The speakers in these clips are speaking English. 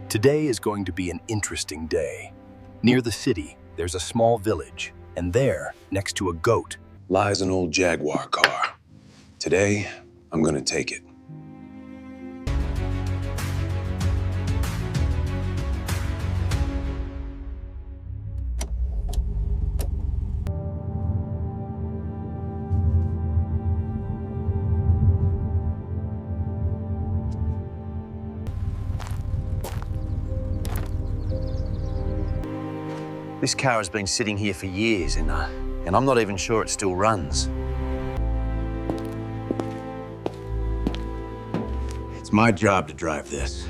Today is going to be an interesting day. Near the city, there's a small village, and there, next to a goat, lies an old Jaguar car. Today, I'm gonna take it. This car has been sitting here for years, and I'm not even sure it still runs. It's my job to drive this.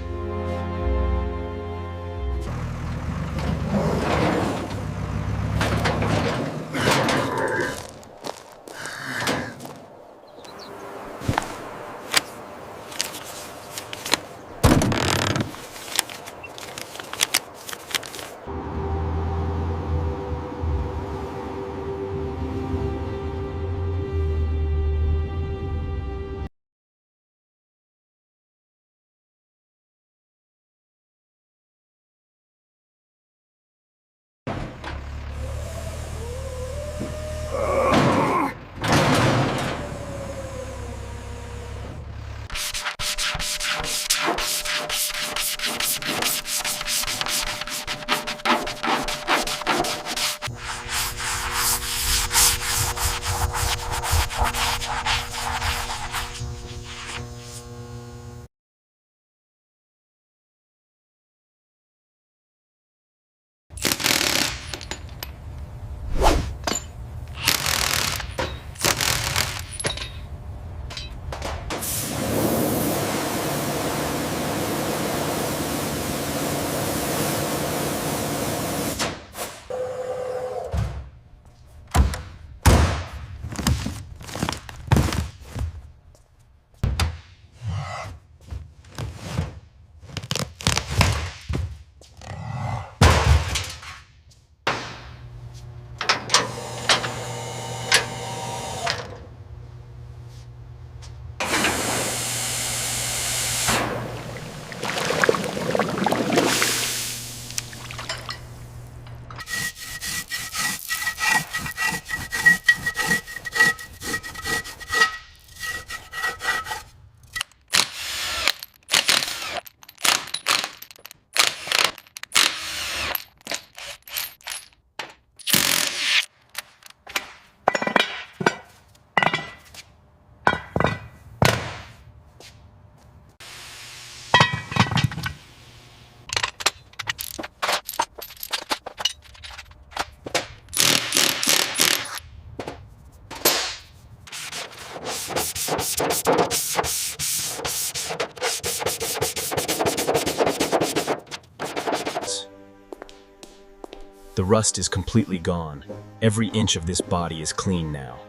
The rust is completely gone. Every inch of this body is clean now.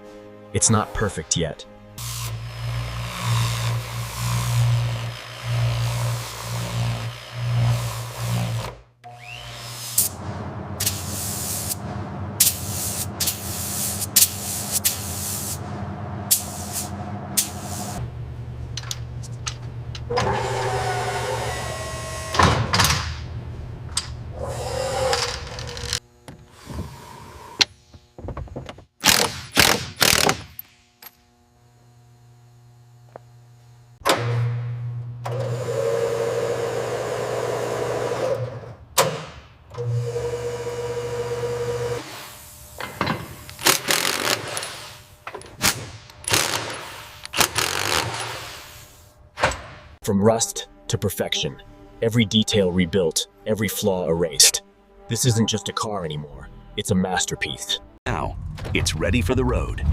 It's not perfect yet. From rust to perfection, every detail rebuilt, every flaw erased. This isn't just a car anymore, it's a masterpiece. Now, it's ready for the road.